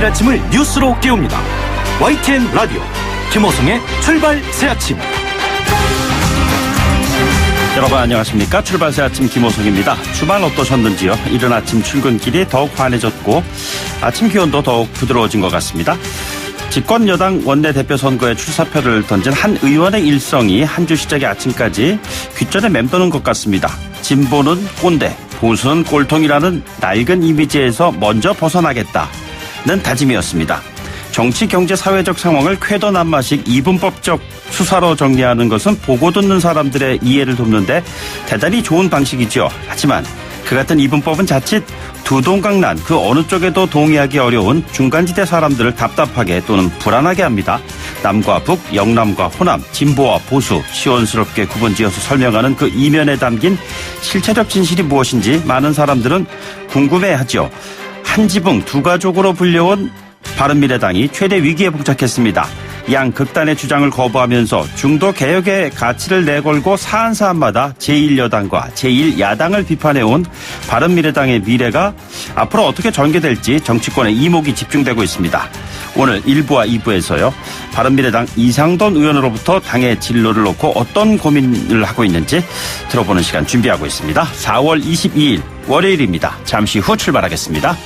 아침을 뉴스로 깨웁니다. YTN 라디오 김호성의 출발 새아침. 여러분 안녕하십니까. 출발 새아침 김호성입니다. 주말 어떠셨는지요? 이른 아침 출근길이 더욱 환해졌고 아침 기온도 더욱 부드러워진 것 같습니다. 집권 여당 원내대표 선거에 출사표를 던진 한 의원의 일성이 한 주 시작의 아침까지 귓전에 맴도는 것 같습니다. 진보는 꼰대, 보수는 꼴통이라는 낡은 이미지에서 먼저 벗어나겠다는 다짐이었습니다. 정치, 경제, 사회적 상황을 쾌도난마식 이분법적 수사로 정리하는 것은 보고 듣는 사람들의 이해를 돕는데 대단히 좋은 방식이죠. 하지만 그 같은 이분법은 자칫 두동강난 그 어느 쪽에도 동의하기 어려운 중간지대 사람들을 답답하게 또는 불안하게 합니다. 남과 북, 영남과 호남, 진보와 보수 시원스럽게 구분지어서 설명하는 그 이면에 담긴 실체적 진실이 무엇인지 많은 사람들은 궁금해하죠. 한 지붕 두 가족으로 불려온 바른미래당이 최대 위기에 봉착했습니다. 양 극단의 주장을 거부하면서 중도 개혁의 가치를 내걸고 사안사안마다 제1여당과 제1야당을 비판해온 바른미래당의 미래가 앞으로 어떻게 전개될지 정치권의 이목이 집중되고 있습니다. 오늘 1부와 2부에서요. 바른미래당 이상돈 의원으로부터 당의 진로를 놓고 어떤 고민을 하고 있는지 들어보는 시간 준비하고 있습니다. 4월 22일 월요일입니다. 잠시 후 출발하겠습니다.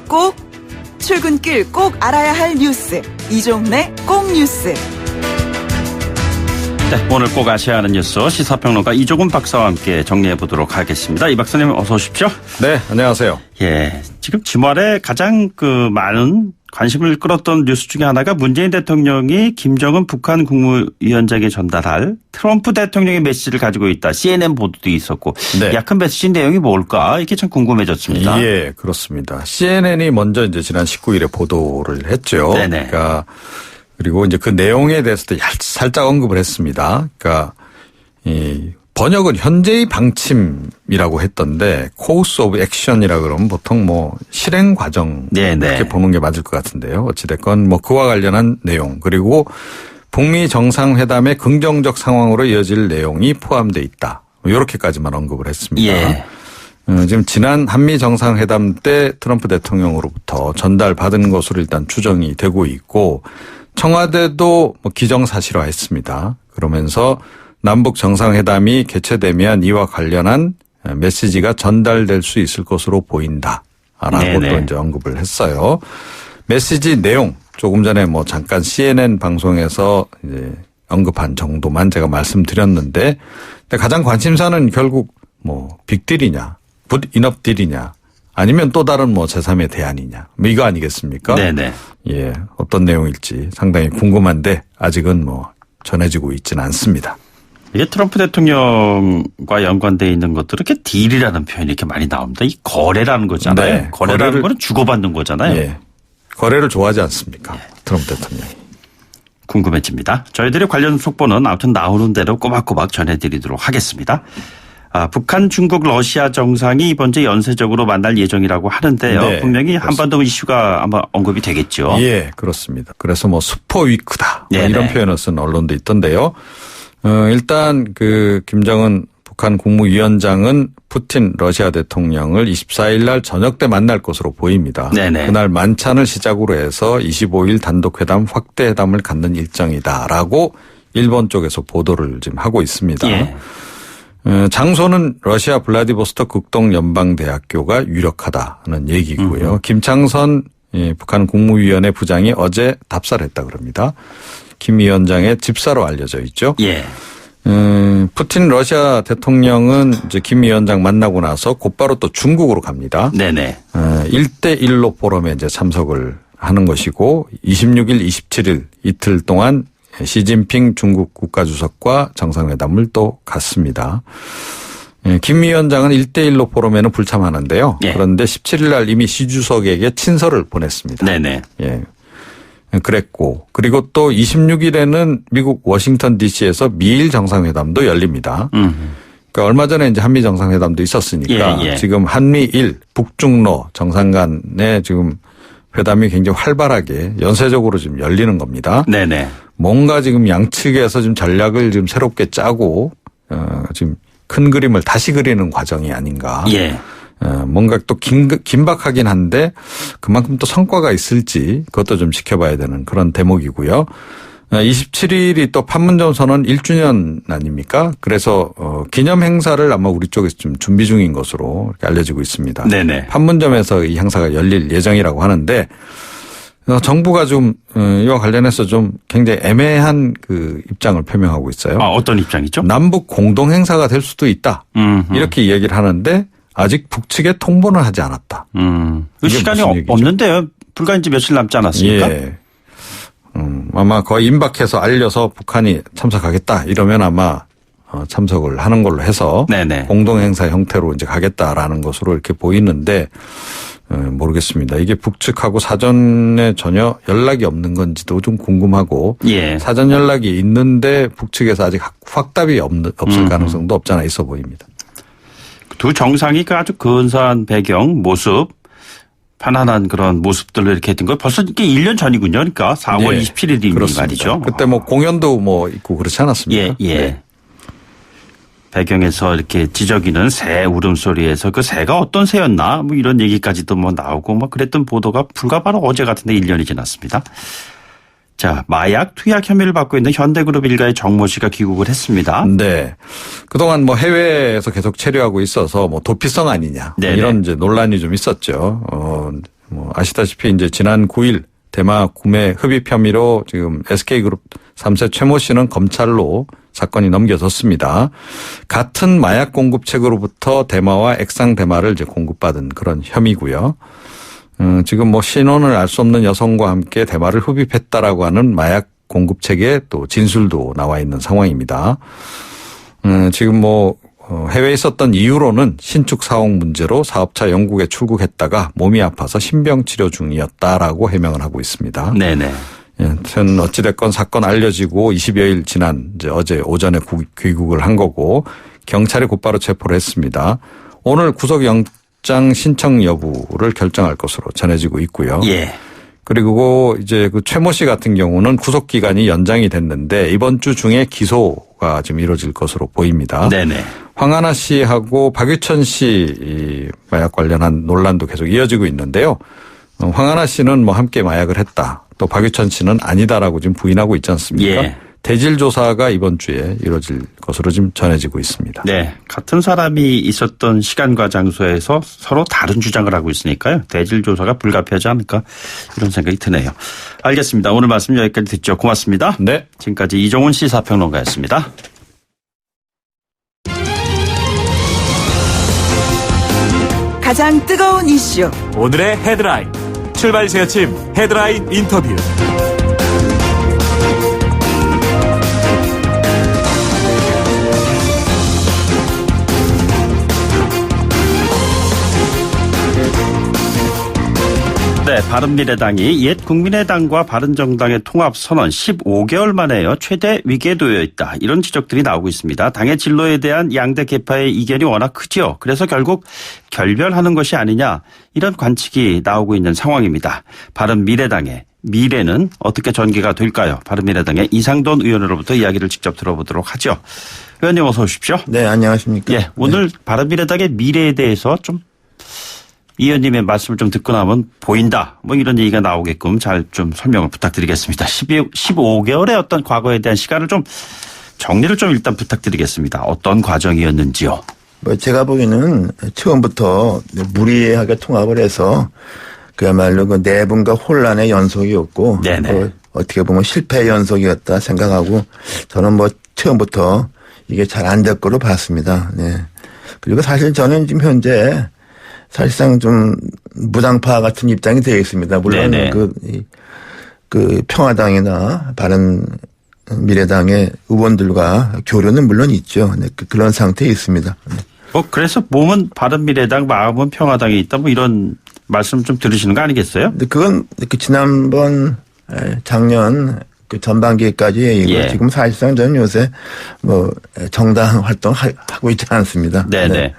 꼭 출근길 꼭 알아야 할 뉴스 이종래 꼭 뉴스. 네, 오늘 꼭 아셔야 하는 뉴스 시사평론가 이종훈 박사와 함께 정리해 보도록 하겠습니다. 이 박사님 어서 오십시오. 네, 안녕하세요. 예, 지금 주말에 가장 많은 관심을 끌었던 뉴스 중에 하나가 문재인 대통령이 김정은 북한 국무위원장에 전달할 트럼프 대통령의 메시지를 가지고 있다. CNN 보도도 있었고. 네. 약한 메시지 내용이 뭘까? 이게 참 궁금해졌습니다. 예, 그렇습니다. CNN이 먼저 이제 지난 19일에 보도를 했죠. 네네. 그러니까 그리고 이제 그 내용에 대해서도 살짝 언급을 했습니다. 그러니까 이 번역은 현재의 방침이라고 했던데 코스 오브 액션이라 그러면 보통 뭐 실행 과정 이렇게 보는 게 맞을 것 같은데요. 어찌됐건 뭐 그와 관련한 내용 그리고 북미 정상회담의 긍정적 상황으로 이어질 내용이 포함되어 있다. 이렇게까지만 언급을 했습니다. 예. 지금 지난 한미 정상회담 때 트럼프 대통령으로부터 전달받은 것으로 일단 추정이 되고 있고 청와대도 뭐 기정사실화했습니다. 그러면서 남북 정상회담이 개최되면 이와 관련한 메시지가 전달될 수 있을 것으로 보인다라고 또 이제 언급을 했어요. 메시지 내용 조금 전에 뭐 잠깐 CNN 방송에서 이제 언급한 정도만 제가 말씀드렸는데 근데 가장 관심사는 결국 뭐 빅딜이냐, 굿 이너프 딜이냐 아니면 또 다른 뭐 제3의 대안이냐 뭐 이거 아니겠습니까? 네네. 예, 어떤 내용일지 상당히 궁금한데 아직은 뭐 전해지고 있지는 않습니다. 이게 트럼프 대통령과 연관되어 있는 것들은 이렇게 딜이라는 표현이 이렇게 많이 나옵니다. 이 거래라는 거잖아요. 네, 거래라는 거는 주고받는 거잖아요. 예. 거래를 좋아하지 않습니까? 예. 트럼프 대통령이. 궁금해집니다. 저희들이 관련 속보는 아무튼 나오는 대로 꼬박꼬박 전해드리도록 하겠습니다. 북한, 중국, 러시아 정상이 이번 주 연쇄적으로 만날 예정이라고 하는데요. 네, 분명히 한반도 이슈가 아마 언급이 되겠죠. 예, 그렇습니다. 그래서 뭐 슈퍼위크다 뭐 이런 표현을 쓴 언론도 있던데요. 일단 그 김정은 북한 국무위원장은 푸틴 러시아 대통령을 24일 날 저녁 때 만날 것으로 보입니다. 네네. 그날 만찬을 시작으로 해서 25일 단독회담 확대회담을 갖는 일정이다라고 일본 쪽에서 보도를 지금 하고 있습니다. 예. 장소는 러시아 블라디보스토크 국동연방대학교가 유력하다는 얘기고요. 김창선 북한 국무위원회 부장이 어제 답사를 했다 그럽니다. 김 위원장의 집사로 알려져 있죠. 예. 푸틴 러시아 대통령은 이제 김 위원장 만나고 나서 곧바로 또 중국으로 갑니다. 네네. 1대1로 포럼에 이제 참석을 하는 것이고 26일, 27일 이틀 동안 시진핑 중국 국가주석과 정상회담을 또 갖습니다. 김 위원장은 1대1로 포럼에는 불참하는데요. 예. 그런데 17일 날 이미 시 주석에게 친서를 보냈습니다. 네네. 예. 그랬고 그리고 또 26일에는 미국 워싱턴 DC에서 미일 정상회담도 열립니다. 그러니까 얼마 전에 이제 한미 정상회담도 있었으니까 지금 한미일 북중로 정상 간에 지금 회담이 굉장히 활발하게 연쇄적으로 지금 열리는 겁니다. 네네. 뭔가 지금 양측에서 지금 전략을 지금 새롭게 짜고 지금 큰 그림을 다시 그리는 과정이 아닌가. 예. 뭔가 또 긴박하긴 한데 그만큼 또 성과가 있을지 그것도 좀 지켜봐야 되는 그런 대목이고요. 27일이 또 판문점 선언 1주년 아닙니까? 그래서 기념 행사를 아마 우리 쪽에서 좀 준비 중인 것으로 이렇게 알려지고 있습니다. 네네. 판문점에서 이 행사가 열릴 예정이라고 하는데 정부가 좀 이와 관련해서 좀 굉장히 애매한 그 입장을 표명하고 있어요. 어떤 입장이죠? 남북 공동 행사가 될 수도 있다. 이렇게 얘기를 하는데 아직 북측에 통보는 하지 않았다. 시간이 없는데요. 불과 이제 며칠 남지 않았습니까? 예. 아마 거의 임박해서 알려서 북한이 참석하겠다 이러면 아마 참석을 하는 걸로 해서 네네. 공동 행사 형태로 이제 가겠다라는 것으로 이렇게 보이는데 모르겠습니다. 이게 북측하고 사전에 전혀 연락이 없는 건지도 좀 궁금하고 사전 연락이 있는데 북측에서 아직 확답이 없을 가능성도 없잖아 있어 보입니다. 두 정상이 그 아주 근사한 배경 모습 편안한 그런 모습들로 이렇게 했던 거 벌써 이게 1년 전이군요. 그러니까 4월 27일이 말이죠. 그때 뭐 공연도 뭐 있고 그렇지 않았습니까? 네. 배경에서 이렇게 지저귀는 새 울음소리에서 그 새가 어떤 새였나 뭐 이런 얘기까지도 뭐 나오고 뭐 그랬던 보도가 불과 바로 어제 같은데 1년이 지났습니다. 자, 마약 투약 혐의를 받고 있는 현대그룹 일가의 정모 씨가 귀국을 했습니다. 네. 그동안 뭐 해외에서 계속 체류하고 있어서 뭐 도피성 아니냐. 이런 이제 논란이 좀 있었죠. 뭐 아시다시피 이제 지난 9일 대마 구매 흡입 혐의로 지금 SK그룹 3세 최모 씨는 검찰로 사건이 넘겨졌습니다. 같은 마약 공급책으로부터 대마와 액상 대마를 이제 공급받은 그런 혐의고요. 지금 뭐 신원을 알 수 없는 여성과 함께 대마를 흡입했다라고 하는 마약 공급책에 또 진술도 나와 있는 상황입니다. 지금 뭐 해외에 있었던 이유로는 신축 사옥 문제로 사업차 영국에 출국했다가 몸이 아파서 신병 치료 중이었다라고 해명을 하고 있습니다. 네네. 전 어찌됐건 사건 알려지고 20여일 지난 이제 어제 오전에 귀국을 한 거고 경찰이 곧바로 체포를 했습니다. 오늘 구속영장 신청 여부를 결정할 것으로 전해지고 있고요. 그리고 이제 그 최모 씨 같은 경우는 구속 기간이 연장이 됐는데 이번 주 중에 기소가 지금 이루어질 것으로 보입니다. 네네. 황하나 씨하고 박유천 씨 마약 관련한 논란도 계속 이어지고 있는데요. 황하나 씨는 뭐 함께 마약을 했다. 또 박유천 씨는 아니다라고 지금 부인하고 있지 않습니까? 대질 조사가 이번 주에 이루어질 것으로 지금 전해지고 있습니다. 네. 같은 사람이 있었던 시간과 장소에서 서로 다른 주장을 하고 있으니까요. 대질 조사가 불가피하지 않을까 이런 생각이 드네요. 알겠습니다. 오늘 말씀 여기까지 듣죠. 고맙습니다. 네. 지금까지 이종훈 시사평론가였습니다. 가장 뜨거운 이슈 오늘의 헤드라인 출발 새 아침 헤드라인 인터뷰. 네, 바른미래당이 옛 국민의당과 바른정당의 통합 선언 15개월 만에요. 최대 위기에 놓여 있다. 이런 지적들이 나오고 있습니다. 당의 진로에 대한 양대 계파의 이견이 워낙 크죠. 그래서 결국 결별하는 것이 아니냐 이런 관측이 나오고 있는 상황입니다. 바른미래당의 미래는 어떻게 전개가 될까요? 바른미래당의 이상돈 의원으로부터 이야기를 직접 들어보도록 하죠. 의원님 어서 오십시오. 네, 안녕하십니까. 오늘 바른미래당의 미래에 대해서 좀 이 의원님의 말씀을 좀 듣고 나면 보인다. 뭐 이런 얘기가 나오게끔 잘 좀 설명을 부탁드리겠습니다. 15개월의 어떤 과거에 대한 시간을 좀 정리를 좀 일단 부탁드리겠습니다. 어떤 과정이었는지요. 뭐 제가 보기에는 처음부터 무리하게 통합을 해서 그야말로 그 내분과 혼란의 연속이었고 뭐 어떻게 보면 실패의 연속이었다 생각하고 저는 뭐 처음부터 이게 잘 안 될 거로 봤습니다. 네. 그리고 사실 저는 지금 현재 사실상 좀 무당파 같은 입장이 되어 있습니다. 물론 그 평화당이나 바른미래당의 의원들과 교류는 물론 있죠. 네, 그런 상태에 있습니다. 그래서 몸은 바른미래당, 마음은 평화당에 있다. 뭐 이런 말씀 좀 들으시는 거 아니겠어요? 근데 그건 지난번 작년 그 전반기까지 얘기고 예. 지금 사실상 저는 요새 뭐 정당 활동 하고 있지 않습니다. 네네. 네.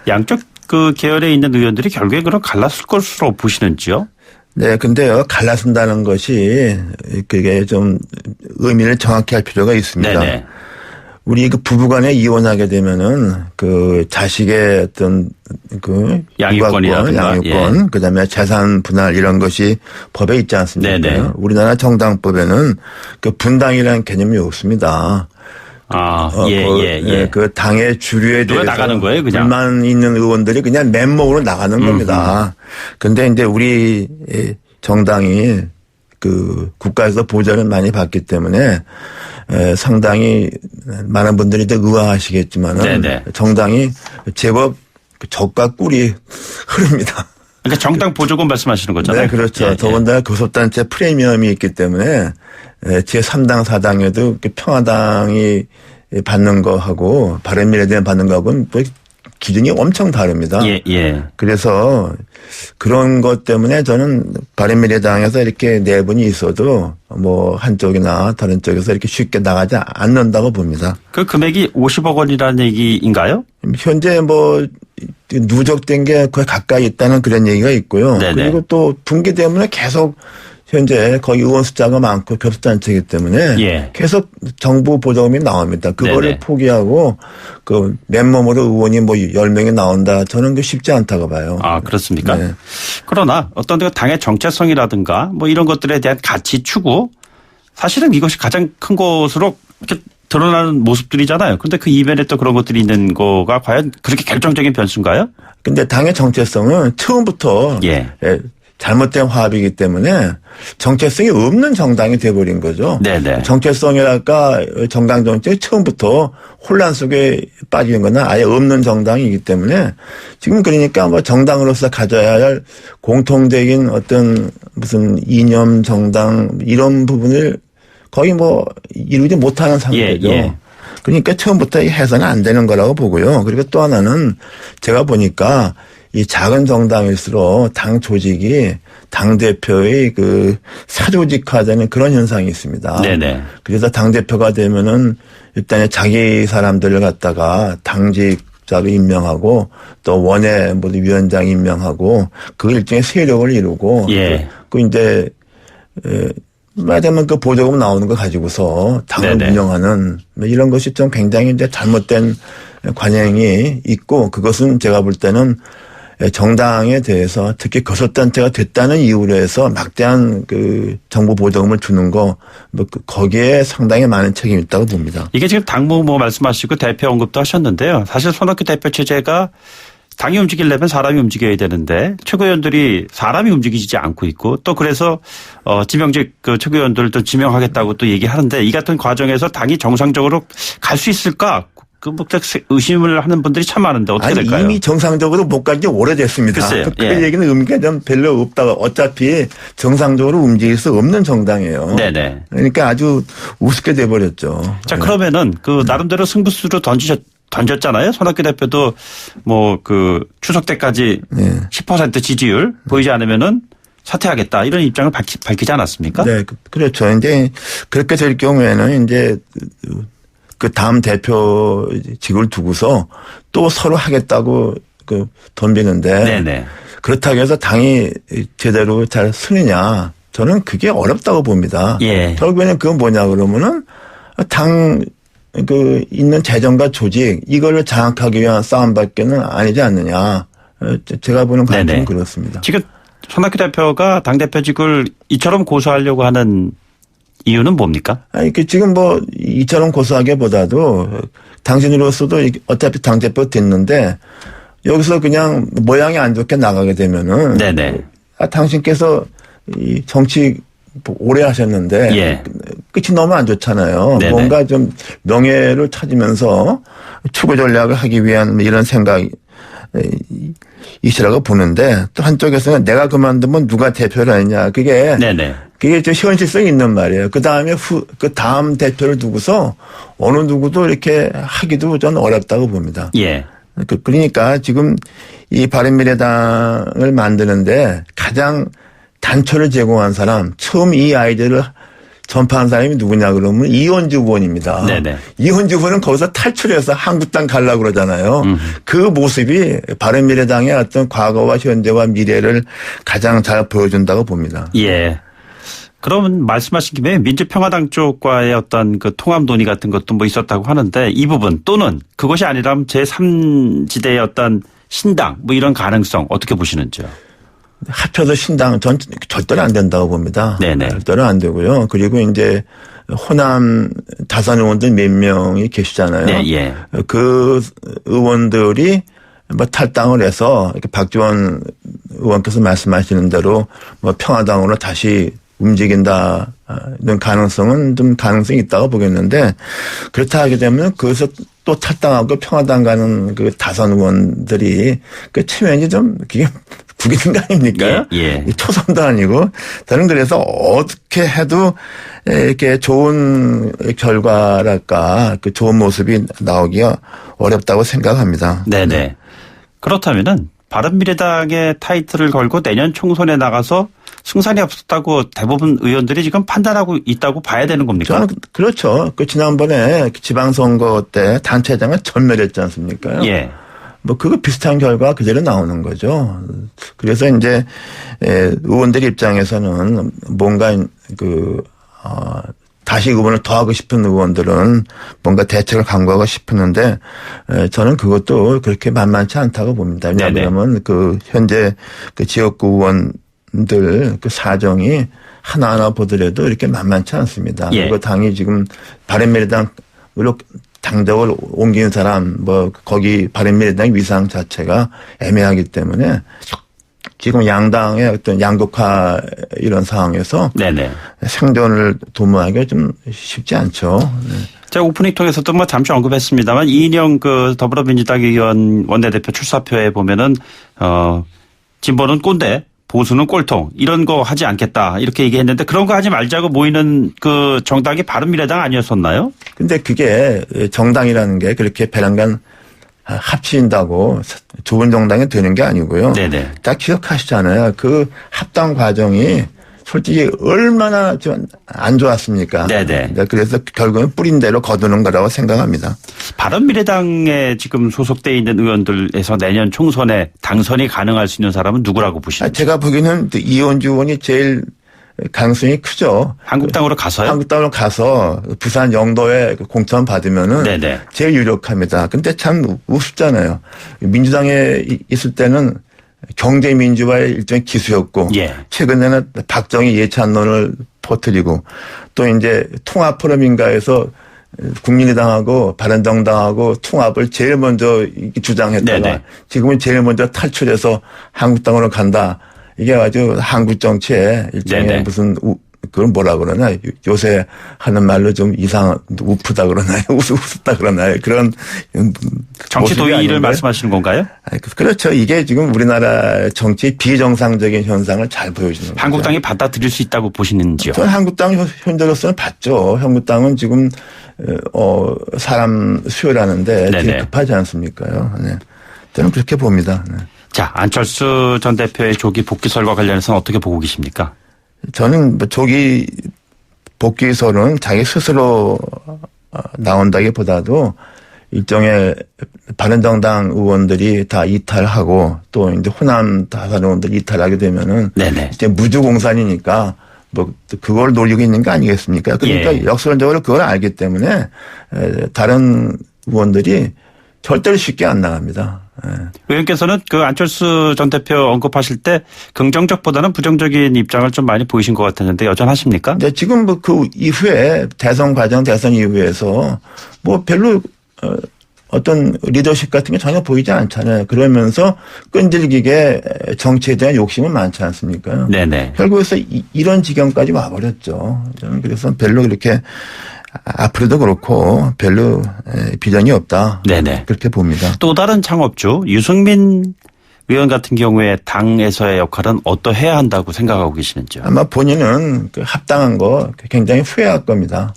양쪽 그 계열에 있는 의원들이 결국에 그럼 갈랐을 것으로 보시는지요? 네, 근데요, 갈라선다는 것이 그게 좀 의미를 정확히 할 필요가 있습니다. 네네. 우리 그 부부간에 이혼하게 되면은 그 자식의 어떤 그 양육권이라든가 양육권, 예. 그다음에 재산 분할 이런 것이 법에 있지 않습니까? 네네. 우리나라 정당법에는 그 분당이라는 개념이 없습니다. 그 당의 주류에 대해서 나가는 거예요, 그냥? 불만 있는 의원들이 그냥 맨몸으로 나가는 겁니다. 근데 이제 우리 정당이 그 국가에서 보전을 많이 받기 때문에 상당히 많은 분들이 의아하시겠지만은 정당이 제법 적과 꿀이 흐릅니다. 그러니까 정당 보조금 말씀하시는 거잖아요. 네, 그렇죠. 예, 더군다나 교섭단체 프리미엄이 있기 때문에 제3당, 4당에도 평화당이 받는 거하고 바른미래당이 받는 거하고는 또 기준이 엄청 다릅니다. 예. 그래서 그런 것 때문에 저는 바른미래당에서 이렇게 내분이 있어도 뭐 한쪽이나 다른 쪽에서 이렇게 쉽게 나가지 않는다고 봅니다. 그 금액이 50억 원이라는 얘기인가요? 현재 뭐 누적된 게 거의 가까이 있다는 그런 얘기가 있고요. 네네. 그리고 또 분기 때문에 계속 현재 거의 의원 숫자가 많고 교섭단체이기 때문에 예. 계속 정부 보조금이 나옵니다. 그거를 네네. 포기하고 그 맨몸으로 의원이 뭐 10명이 나온다. 저는 그 쉽지 않다고 봐요. 아, 그렇습니까? 네. 그러나 어떤 당의 정체성이라든가 뭐 이런 것들에 대한 가치 추구 사실은 이것이 가장 큰 것으로 이렇게 드러나는 모습들이잖아요. 그런데 그 이면에 또 그런 것들이 있는 거가 과연 그렇게 결정적인 변수인가요? 근데 당의 정체성은 처음부터 예. 잘못된 화합이기 때문에 정체성이 없는 정당이 돼버린 거죠. 네네. 정체성이랄까 정당 정책이 처음부터 혼란 속에 빠지는 거나 아예 없는 정당이기 때문에 지금 그러니까 뭐 정당으로서 가져야 할 공통적인 어떤 무슨 이념 정당 이런 부분을 거의 뭐 이루지 못하는 상태죠. 예. 그러니까 처음부터 해서는 안 되는 거라고 보고요. 그리고 또 하나는 제가 보니까 이 작은 정당일수록 당 조직이 당대표의 그 사조직화되는 그런 현상이 있습니다. 네네. 그래서 당대표가 되면은 일단 자기 사람들을 갖다가 당직자로 임명하고 또 원외 모두 위원장 임명하고 그 일종의 세력을 이루고 예. 그 이제 말하자면 그 보조금 나오는 거 가지고서 당을 네네. 운영하는 이런 것이 좀 굉장히 이제 잘못된 관행이 있고 그것은 제가 볼 때는 정당에 대해서 특히 교섭단체가 됐다는 이유로 해서 막대한 그 정부 보조금을 주는 거 뭐 거기에 상당히 많은 책임이 있다고 봅니다. 이게 지금 당무 뭐 말씀하시고 대표 언급도 하셨는데요. 사실 손학규 대표 체제가 당이 움직이려면 사람이 움직여야 되는데 최고위원들이 사람이 움직이지 않고 있고 또 그래서 지명직 그 최고위원들도 지명하겠다고 또 얘기하는데 이 같은 과정에서 당이 정상적으로 갈 수 있을까? 그 의심을 하는 분들이 참 많은데 어떻게 될까요? 이미 정상적으로 못 간 지 오래됐습니다. 글쎄요. 그 예. 얘기는 의미가 좀 별로 없다가 어차피 정상적으로 움직일 수 없는 정당이에요. 네네. 그러니까 아주 우습게 돼버렸죠. 자, 그러면은 그 나름대로 승부수로 던졌잖아요. 손학규 대표도 뭐 그 추석 때까지 10% 지지율 보이지 않으면은 사퇴하겠다 이런 입장을 밝히지 않았습니까? 네, 그렇죠. 이제 그렇게 될 경우에는 이제 그 다음 대표직을 두고서 또 서로 하겠다고 그 덤비는데 네네. 그렇다고 해서 당이 제대로 잘 쓰느냐 저는 그게 어렵다고 봅니다. 예. 결국에는 그건 뭐냐 그러면은 당 그 있는 재정과 조직 이거를 장악하기 위한 싸움밖에는 아니지 않느냐. 제가 보는 관점은 그렇습니다. 지금 손학규 대표가 당대표직을 이처럼 고수하려고 하는 이유는 뭡니까? 아니, 지금 뭐 이처럼 고수하기보다도 당신으로서도 어차피 당대표 됐는데 여기서 그냥 모양이 안 좋게 나가게 되면은 네네. 당신께서 이 정치 오래 하셨는데 예. 끝이 너무 안 좋잖아요. 네네. 뭔가 좀 명예를 찾으면서 추구 전략을 하기 위한 이런 생각이 이시라고 보는데 또 한쪽에서는 내가 그만두면 누가 대표를 하느냐. 그게 좀 현실성이 있는 말이에요. 그 다음에 그 다음 대표를 두고서 어느 누구도 이렇게 하기도 전 어렵다고 봅니다. 예. 그러니까 지금 이 바른미래당을 만드는데 가장 단초를 제공한 사람, 처음 이 아이디어를 전파한 사람이 누구냐 그러면 이원주 의원입니다. 네네. 이원주 의원은 거기서 탈출해서 한국당 가려고 그러잖아요. 그 모습이 바른미래당의 어떤 과거와 현재와 미래를 가장 잘 보여준다고 봅니다. 예. 그러면 말씀하신 김에 민주평화당 쪽과의 어떤 그 통합 논의 같은 것도 뭐 있었다고 하는데 이 부분 또는 그것이 아니라면 제3지대의 어떤 신당 뭐 이런 가능성 어떻게 보시는지요? 합쳐서 신당 전 절대로 안 된다고 봅니다. 네네. 절대로 안 되고요. 그리고 이제 호남 다선 의원들 몇 명이 계시잖아요. 네, 예. 그 의원들이 뭐 탈당을 해서 이렇게 박지원 의원께서 말씀하시는 대로 뭐 평화당으로 다시 움직인다는 가능성은 좀 가능성이 있다고 보겠는데 그렇다 하게 되면 거기서 또 탈당하고 평화당 가는 그 다선 의원들이 그 체면이 좀 그게 구기는 거 아닙니까? 예. 초선도 아니고 저는 그래서 어떻게 해도 이렇게 좋은 결과랄까 그 좋은 모습이 나오기가 어렵다고 생각합니다. 네네. 그렇다면은 바른미래당의 타이틀을 걸고 내년 총선에 나가서 승산이 없었다고 대부분 의원들이 지금 판단하고 있다고 봐야 되는 겁니까? 저는 그렇죠. 그 지난번에 지방선거 때 단체장을 전멸했지 않습니까? 예. 뭐 그거 비슷한 결과 그대로 나오는 거죠. 그래서 이제 의원들 입장에서는 뭔가 다시 의원을 더 하고 싶은 의원들은 뭔가 대책을 강구하고 싶었는데 저는 그것도 그렇게 만만치 않다고 봅니다. 왜냐하면 그 현재 그 지역구 의원들 그 사정이 하나하나 보더라도 이렇게 만만치 않습니다. 예. 그리고 당이 지금 바른미래당으로 당적을 옮기는 사람 뭐 거기 바른미래당 위상 자체가 애매하기 때문에 지금 양당의 어떤 양극화 이런 상황에서 네네. 생존을 도모하기가 좀 쉽지 않죠. 네. 제가 오프닝 통해서도 뭐 잠시 언급했습니다만 이인영 그 더불어민주당 의원 원내대표 출사표에 보면은 진보는 꼰대, 보수는 꼴통 이런 거 하지 않겠다 이렇게 얘기했는데 그런 거 하지 말자고 모이는 그 정당이 바른미래당 아니었었나요? 근데 그게 정당이라는 게 그렇게 배란간 합친다고 좋은 정당이 되는 게 아니고요. 네네. 딱 기억하시잖아요. 그 합당 과정이 솔직히 얼마나 좀 안 좋았습니까? 네네. 그래서 결국은 뿌린 대로 거두는 거라고 생각합니다. 바른미래당에 지금 소속돼 있는 의원들에서 내년 총선에 당선이 가능할 수 있는 사람은 누구라고 보시나요? 제가 보기에는 이원주 의원이 제일 가능성이 크죠. 한국당으로 가서요? 한국당으로 가서 부산 영도에 공천 받으면은 네네. 제일 유력합니다. 근데 참 우습잖아요. 민주당에 있을 때는 경제민주화의 일종의 기수였고 예. 최근에는 박정희 예찬론을 퍼뜨리고 또 이제 통합포럼인가에서 국민의당하고 바른정당하고 통합을 제일 먼저 주장했다가 네네. 지금은 제일 먼저 탈출해서 한국당으로 간다. 이게 아주 한국 정치의 일종의 네네. 무슨 그건 뭐라 그러나 요새 하는 말로 좀 우프다 그러나요? 우습다 그러나요? 그런 정치 도의를 말씀하시는 건가요? 그렇죠. 이게 지금 우리나라 정치 비정상적인 현상을 잘 보여주는 거죠. 한국당이 받아들일 수 있다고 보시는지요? 저는 한국당 현재로서는 봤죠. 한국당은 지금 사람 수요라는데 되게 급하지 않습니까요? 네. 저는 그렇게 봅니다. 네. 자, 안철수 전 대표의 조기 복귀설과 관련해서는 어떻게 보고 계십니까? 저는 조기 복귀설은 자기 스스로 나온다기보다도 일종의 바른정당 의원들이 다 이탈하고 또 이제 호남 다선 의원들이 이탈하게 되면은 네네. 이제 무주공산이니까 뭐 그걸 노리고 있는 거 아니겠습니까? 그러니까 예. 역설적으로 그걸 알기 때문에 다른 의원들이 절대로 쉽게 안 나갑니다. 예. 의원께서는 그 안철수 전 대표 언급하실 때 긍정적보다는 부정적인 입장을 좀 많이 보이신 것 같았는데 여전하십니까? 네, 지금 뭐 그 이후에 대선 이후에서 뭐 별로 어떤 리더십 같은 게 전혀 보이지 않잖아요. 그러면서 끈질기게 정치에 대한 욕심은 많지 않습니까? 네네. 결국에서 이런 지경까지 와버렸죠. 저는 그래서 별로 그렇게 앞으로도 그렇고 별로 비전이 없다. 네네. 그렇게 봅니다. 또 다른 창업주 유승민 의원 같은 경우에 당에서의 역할은 어떠해야 한다고 생각하고 계시는지요? 아마 본인은 그 합당한 거 굉장히 후회할 겁니다.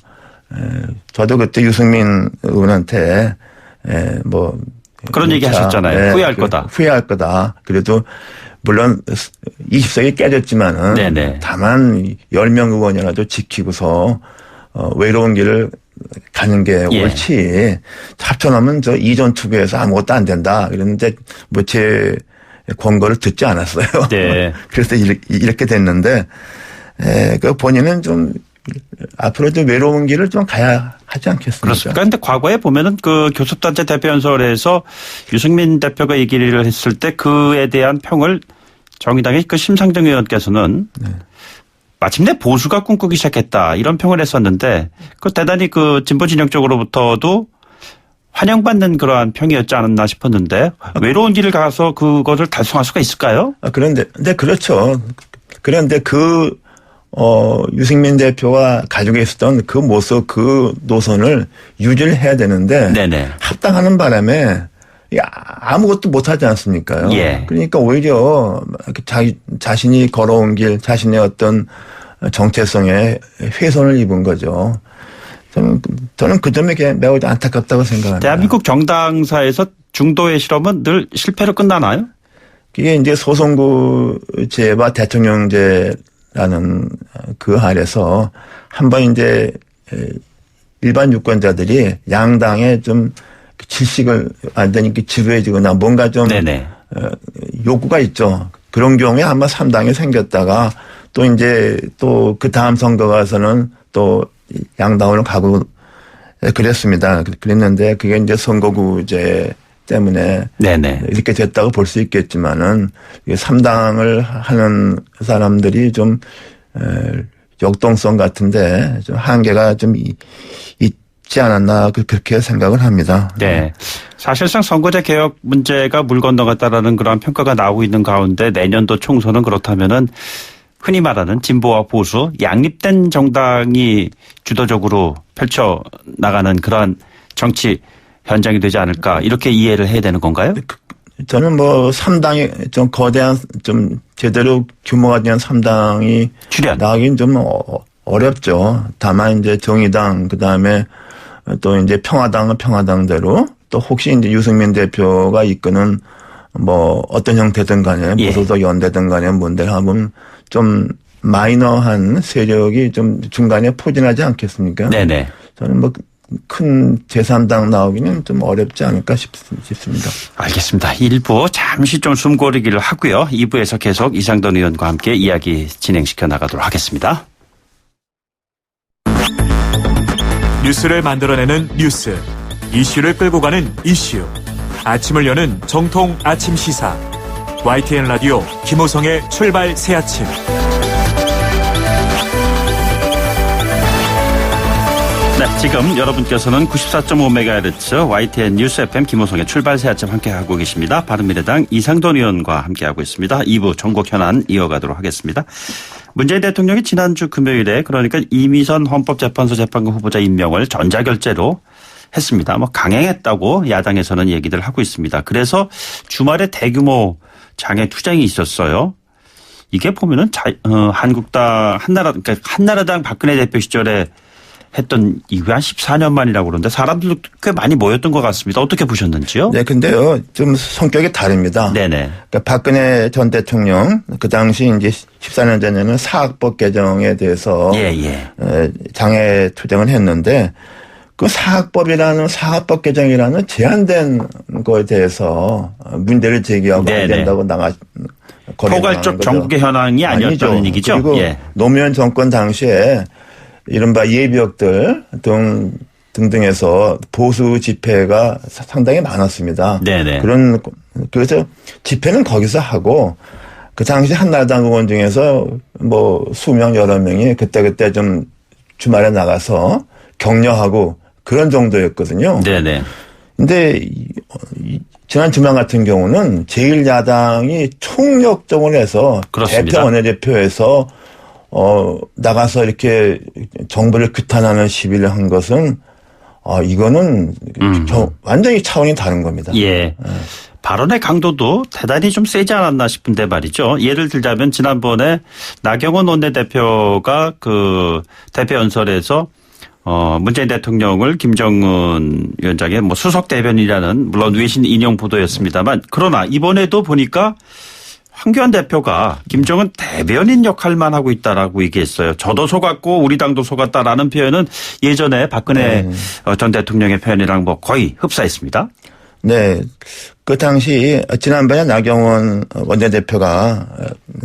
저도 그때 유승민 의원한테 뭐 그런 얘기 하셨잖아요. 후회할 거다. 후회할 거다. 그래도 물론 20석이 깨졌지만은 네네. 다만 10명 의원이라도 지키고서 외로운 길을 가는 게 예. 옳지. 합쳐놓으면 저 이전 투구에서 아무것도 안 된다. 이랬는데 뭐 제 권고를 듣지 않았어요. 네. 그래서 이렇게 됐는데 그 본인은 좀 앞으로 좀 외로운 길을 좀 가야 하지 않겠습니까? 그렇습니까? 그런데 과거에 보면은 그 교섭단체 대표연설에서 유승민 대표가 얘기를 했을 때 그에 대한 평을 정의당의 그 심상정 의원께서는 마침내 보수가 꿈꾸기 시작했다 이런 평을 했었는데 그 대단히 그 진보 진영 쪽으로부터도 환영받는 그러한 평이었지 않았나 싶었는데 외로운 길을 가서 그것을 달성할 수가 있을까요? 그런데 그렇죠. 그런데 유승민 대표가 가지고 있었던 그 모습, 그 노선을 유지를 해야 되는데 네네. 합당하는 바람에 아무것도 못하지 않습니까요? 예. 그러니까 오히려 자신이 걸어온 길, 자신의 어떤 정체성에 훼손을 입은 거죠. 저는 그 점에 매우 안타깝다고 생각합니다. 대한민국 정당사에서 중도의 실험은 늘 실패로 끝나나요? 그게 이제 소선구제와 대통령제라는 그 아래서 한번 이제 일반 유권자들이 양당에 좀 질식을 완전히 지루해지거나 뭔가 좀 네네. 욕구가 있죠. 그런 경우에 아마 3당이 생겼다가 또 이제 또 그 다음 선거 가서는 또 양당으로 가고 그랬습니다. 그랬는데 그게 이제 선거구제 때문에 네네. 이렇게 됐다고 볼 수 있겠지만은 3당을 하는 사람들이 좀 역동성 같은데 좀 한계가 좀 있지 않았나 그렇게 생각을 합니다. 네. 사실상 선거제 개혁 문제가 물 건너갔다라는 그런 평가가 나오고 있는 가운데 내년도 총선은 그렇다면은 흔히 말하는 진보와 보수 양립된 정당이 주도적으로 펼쳐 나가는 그러한 정치 현장이 되지 않을까 이렇게 이해를 해야 되는 건가요? 저는 뭐 3당이 좀 거대한 좀 제대로 규모가 된 3당이 출연. 나가긴 좀 어렵죠. 다만 이제 정의당 그다음에 또 이제 평화당은 평화당대로 또 혹시 이제 유승민 대표가 이끄는 뭐 어떤 형태든 간에 예. 무소속 연대든 간에 뭔데 하면 좀 마이너한 세력이 좀 중간에 포진하지 않겠습니까? 네네. 저는 뭐 큰 제3당 나오기는 좀 어렵지 않을까 싶습니다. 알겠습니다. 1부 잠시 좀 숨고르기를 하고요. 2부에서 계속 이상돈 의원과 함께 이야기 진행시켜 나가도록 하겠습니다. 뉴스를 만들어내는 뉴스, 이슈를 끌고 가는 이슈. 아침을 여는 정통 아침 시사. YTN 라디오 김호성의 출발 새 아침. 네, 지금 여러분께서는 94.5MHz YTN 뉴스 FM 김호성의 출발 새 아침 함께하고 계십니다. 바른미래당 이상돈 의원과 함께하고 있습니다. 2부 전국 현안 이어가도록 하겠습니다. 문재인 대통령이 지난주 금요일에 그러니까 이미선 헌법재판소 재판관 후보자 임명을 전자결제로 했습니다. 뭐 강행했다고 야당에서는 얘기들 하고 있습니다. 그래서 주말에 대규모 장외 투쟁이 있었어요. 이게 보면은 한국당 그러니까 한나라당 박근혜 대표 시절에 했던 이후에 한 14년 만이라고 그러는데 사람들도 꽤 많이 모였던 것 같습니다. 어떻게 보셨는지요? 네, 근데요, 좀 성격이 다릅니다. 네네. 그러니까 박근혜 전 대통령, 그 당시 이제 14년 전에는 사학법 개정에 대해서 장애 투쟁을 했는데 그 사학법 개정이라는 제한된 거에 대해서 문제를 제기하고 안 된다고 포괄적 전국의 현황이 아니었다는 얘기죠. 그리고 노무현 정권 당시에 이른바 예비역들 등등에서 보수 집회가 상당히 많았습니다. 네네. 그래서 집회는 거기서 하고 그 당시 한나라당 의원 중에서 뭐 수명 여러 명이 그때 좀 주말에 나가서 격려하고 그런 정도였거든요. 네네. 근데 지난 주말 같은 경우는 제1야당이 총력적으로 해서 그렇습니다. 대표 원내대표에서 나가서 이렇게 정부를 규탄하는 시위를 한 것은 이거는 완전히 차원이 다른 겁니다. 예. 발언의 강도도 대단히 좀 세지 않았나 싶은데 말이죠. 예를 들자면 지난번에 나경원 원내대표가 그 대표 연설에서 문재인 대통령을 김정은 위원장의 뭐 수석 대변이라는 물론 외신 인용 보도였습니다만 그러나 이번에도 보니까 황교안 대표가 김정은 대변인 역할만 하고 있다라고 얘기했어요. 저도 속았고 우리 당도 속았다라는 표현은 예전에 박근혜 전 대통령의 표현이랑 뭐 거의 흡사했습니다. 네. 그 당시 지난번에 나경원 원내대표가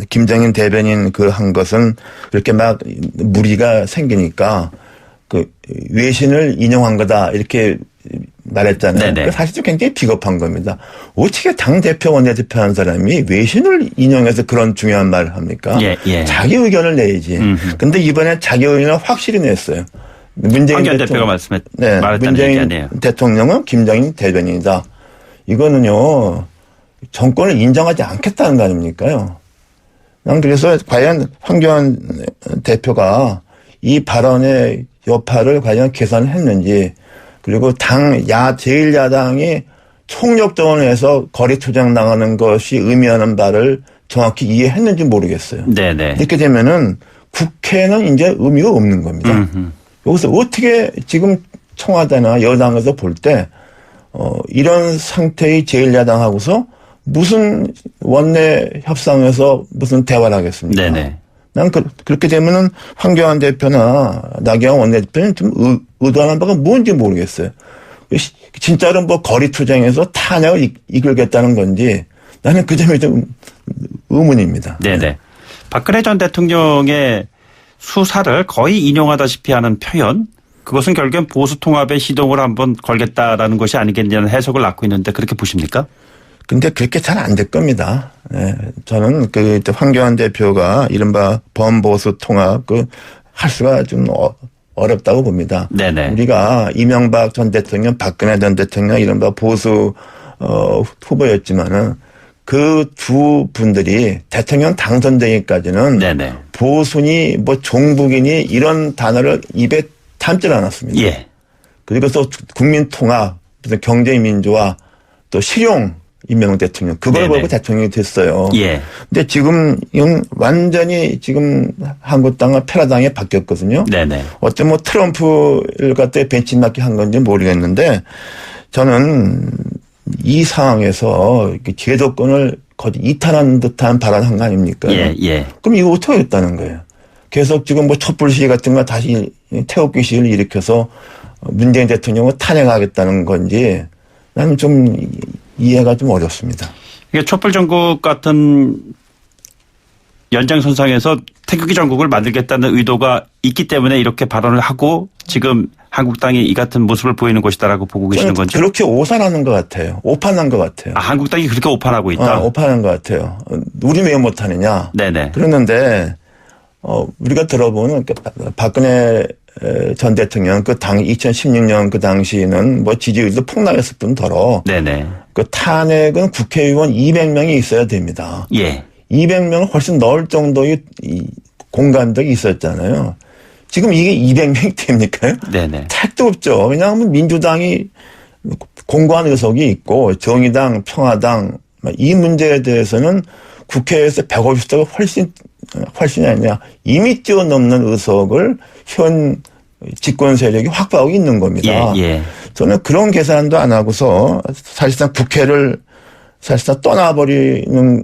김정인 대변인 그 한 것은 그렇게 막 무리가 생기니까 그 외신을 인용한 거다 이렇게 말했잖아요. 사실 좀 굉장히 비겁한 겁니다. 어떻게 당대표 원내대표 한 사람이 외신을 인용해서 그런 중요한 말을 합니까? 자기 의견을 내야지. 근데 이번에 자기 의견을 확실히 냈어요. 문재인 대표가 말했다는 문재인 얘기 아니에요. 대통령은 김정인 대변인이다. 이거는요 정권을 인정하지 않겠다는 거 아닙니까요? 난 그래서 과연 황교안 대표가 이 발언의 여파를 과연 계산했는지 그리고 제1야당이 총력전을 해서 거리투쟁 나가는 것이 의미하는 바를 정확히 이해했는지 모르겠어요. 네네. 이렇게 되면은 국회는 이제 의미가 없는 겁니다. 여기서 어떻게 지금 청와대나 여당에서 볼 때 이런 상태의 제1야당하고서 무슨 원내 협상에서 무슨 대화를 하겠습니까? 네네. 난 그렇게 되면은 황교안 대표나 나경원 원내대표는 좀 의도하는 바가 뭔지 모르겠어요. 진짜로 뭐 거리투쟁에서 탄핵을 이끌겠다는 건지 나는 그 점이 좀 의문입니다. 네네. 박근혜 전 대통령의 수사를 거의 인용하다시피 하는 표현, 그것은 결국엔 보수 통합의 시동을 한번 걸겠다라는 것이 아니겠냐는 해석을 낳고 있는데 그렇게 보십니까? 근데 그렇게 잘 안 될 겁니다. 네. 저는 황교안 대표가 이른바 범보수 통합 할 수가 좀 어렵다고 봅니다. 네네. 우리가 이명박 전 대통령, 박근혜 전 대통령 이른바 보수 후보였지만은 그 두 분들이 대통령 당선되기까지는 네네. 보수니 뭐 종북이니 이런 단어를 입에 담질 않았습니다. 예. 그리고 또 국민 통합, 무슨 경제 민주화, 또 실용 이명박 대통령 그걸 보고 대통령이 됐어요. 예. 근데 지금 완전히 지금 한국당과 패라당에 바뀌었거든요. 네네. 어때 뭐 트럼프를 갖다 벤치마킹 한 건지 모르겠는데 저는 이 상황에서 제도권을 거의 이탈한 듯한 발언한 거 아닙니까? 예. 그럼 이거 어떻게 하겠다는 거예요? 계속 지금 뭐 촛불 시위 같은 거 다시 태극기 시위를 일으켜서 문재인 대통령을 탄핵하겠다는 건지 나는 좀 이해가 좀 어렵습니다. 이게 촛불 전국 같은 연장선상에서 태극기 전국을 만들겠다는 의도가 있기 때문에 이렇게 발언을 하고 지금 한국당이 이 같은 모습을 보이는 것이다라고 보고 계시는 건지? 그렇게 오산하는 것 같아요. 오판한 것 같아요. 아, 한국당이 그렇게 오판하고 있다? 오판한 것 같아요. 우리 왜 못하느냐? 네네. 그러는데 우리가 들어보는 박근혜 전 대통령 그 2016년 그 당시에는 뭐 지지율도 폭락했을 뿐더러 네네. 그 탄핵은 국회의원 200명이 있어야 됩니다. 예. 200명은 훨씬 넣을 정도의 공간들이 있었잖아요. 지금 이게 200명이 됩니까요? 네네. 택도 없죠. 왜냐하면 민주당이 공고한 의석이 있고 정의당, 평화당 이 문제에 대해서는 국회에서 150석을 훨씬이 아니라 이미 뛰어넘는 의석을 현 집권 세력이 확보하고 있는 겁니다. 예. 저는 그런 계산도 안 하고서 사실상 국회를 사실상 떠나버리는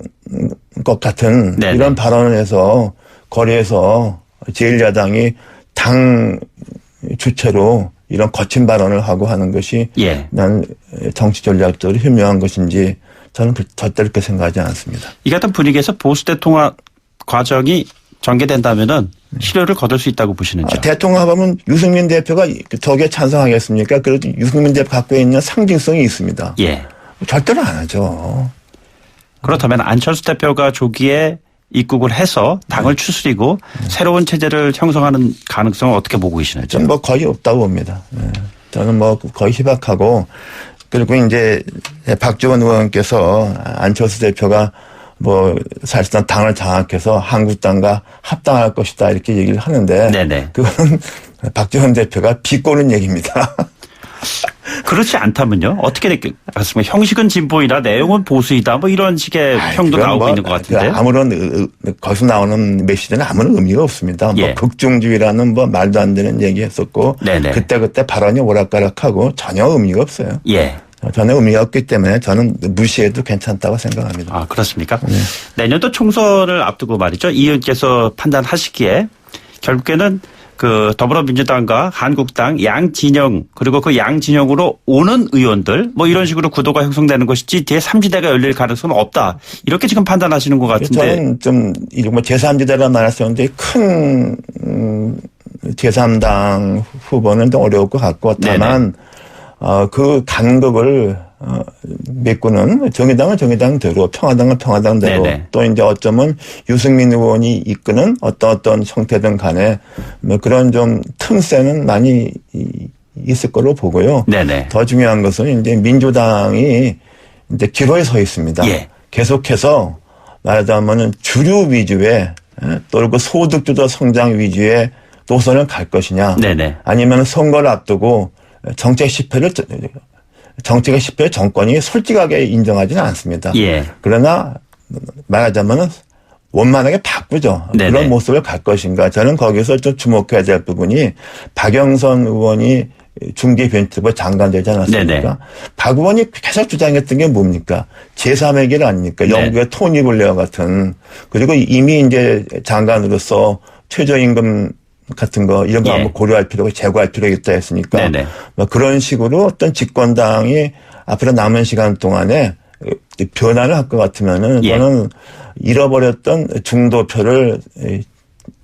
것 같은 네네. 이런 발언을 해서 거리에서 제1야당이 당 주체로 이런 거친 발언을 하고 하는 것이 난 정치 전략적으로 현명한 것인지 저는 절대로 그렇게 생각하지 않습니다. 이 같은 분위기에서 보수대 통합 과정이 전개된다면은 실효를 거둘 수 있다고 보시는지요? 대통합하면 유승민 대표가 저기에 찬성하겠습니까? 그래도 유승민 대표 갖고 있는 상징성이 있습니다. 예. 절대로 안 하죠. 그렇다면 안철수 대표가 조기에 입국을 해서 당을 추스리고 새로운 체제를 형성하는 가능성을 어떻게 보고 계시는지요? 저는 뭐 거의 없다고 봅니다. 저는 뭐 거의 희박하고 그리고 이제 박지원 의원께서 안철수 대표가 뭐 사실상 당을 장악해서 한국당과 합당할 것이다 이렇게 얘기를 하는데 네네. 그건 박지원 대표가 비꼬는 얘기입니다. 그렇지 않다면요? 어떻게 됐습니까? 형식은 진보이다, 내용은 보수이다, 뭐 이런 식의 평도 나오고 있는 것 같은데. 아무런 거기서 나오는 메시지는 아무런 의미가 없습니다. 뭐 극중주의라는 뭐 말도 안 되는 얘기했었고, 그때 발언이 오락가락하고 전혀 의미가 없어요. 예. 전혀 의미가 없기 때문에 저는 무시해도 괜찮다고 생각합니다. 아, 그렇습니까? 네. 내년도 총선을 앞두고 말이죠. 이 의원께서 판단하시기에 결국에는 그 더불어민주당과 한국당 양 진영 그리고 그 양 진영으로 오는 의원들 뭐 이런 식으로 구도가 형성되는 것이지 뒤에 3지대가 열릴 가능성은 없다. 이렇게 지금 판단하시는 것 같은데. 저는 좀 뭐 제3지대라 말할 수 없는데 큰 제3당 후보는 좀 어려울 것 같고 다만 그 간극을 메꾸는 정의당은 정의당대로 평화당은 평화당대로 네네. 또 이제 어쩌면 유승민 의원이 이끄는 어떤 형태든 간에 뭐 그런 좀 틈새는 많이 있을 거로 보고요. 네네. 더 중요한 것은 이제 민주당이 이제 기로에 서 있습니다. 예. 계속해서 말하자면은 주류 위주의 또 그 소득주도 성장 위주의 노선을 갈 것이냐. 네네. 아니면 선거를 앞두고 정책의 실패를 정권이 솔직하게 인정하지는 않습니다. 예. 그러나 말하자면 원만하게 바꾸죠. 네네. 그런 모습을 갈 것인가. 저는 거기서 좀 주목해야 될 부분이 박영선 의원이 중기벤처부 장관 되지 않았습니까? 네네. 박 의원이 계속 주장했던 게 뭡니까? 제3의 길 아닙니까? 영국의 토니 블레어 같은. 그리고 이미 이제 장관으로서 최저임금 같은 거 이런 거 한번 고려할 필요가 제고할 필요가 있다 했으니까 네네. 뭐 그런 식으로 어떤 집권당이 앞으로 남은 시간 동안에 변화를 할 것 같으면은 저는 잃어버렸던 중도표를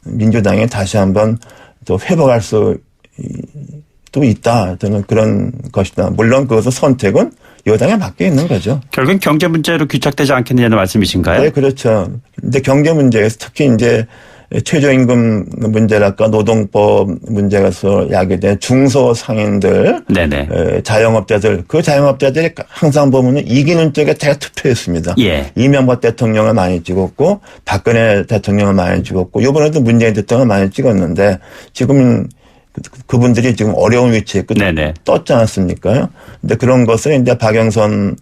민주당이 다시 한번 또 회복할 수도 있다. 저는 그런 것이다. 물론 그것은 선택은 여당에 맡겨 있는 거죠. 결국엔 경제 문제로 귀착되지 않겠느냐는 말씀이신가요? 네, 그렇죠. 근데 경제 문제에서 특히 이제 최저임금 문제랄까 노동법 문제가서 야기된 중소상인들, 네네. 자영업자들, 그 자영업자들이 항상 보면은 이기는 쪽에 다 투표했습니다. 예. 이명박 대통령을 많이 찍었고 박근혜 대통령을 많이 찍었고 이번에도 문재인 대통령을 많이 찍었는데 지금 그분들이 지금 어려운 위치에 떴지 않았습니까? 근데 그런 것을 이제 박영선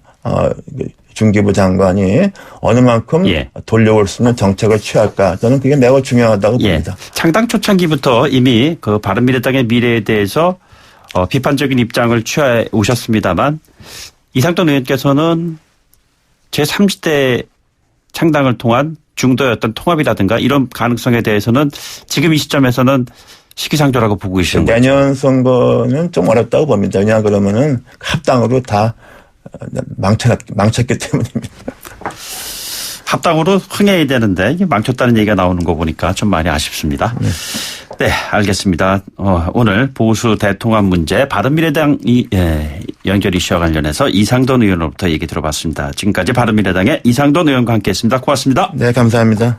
중기부 장관이 어느 만큼 돌려올 수 있는 정책을 취할까 저는 그게 매우 중요하다고 봅니다. 창당 초창기부터 이미 그 바른미래당의 미래에 대해서 비판적인 입장을 취해 오셨습니다만 이상돈 의원께서는 제3지대 창당을 통한 중도의 어떤 통합이라든가 이런 가능성에 대해서는 지금 이 시점에서는 시기상조라고 보고 계시는 거죠. 내년 선거는 좀 어렵다고 봅니다. 왜냐 그러면은 합당으로 다 망쳤기 때문입니다. 합당으로 흥해야 되는데 망쳤다는 얘기가 나오는 거 보니까 좀 많이 아쉽습니다. 네, 알겠습니다. 오늘 보수 대통합 문제 바른미래당이 연결 이슈와 관련해서 이상돈 의원으로부터 얘기 들어봤습니다. 지금까지 바른미래당의 이상돈 의원과 함께했습니다. 고맙습니다. 네, 감사합니다.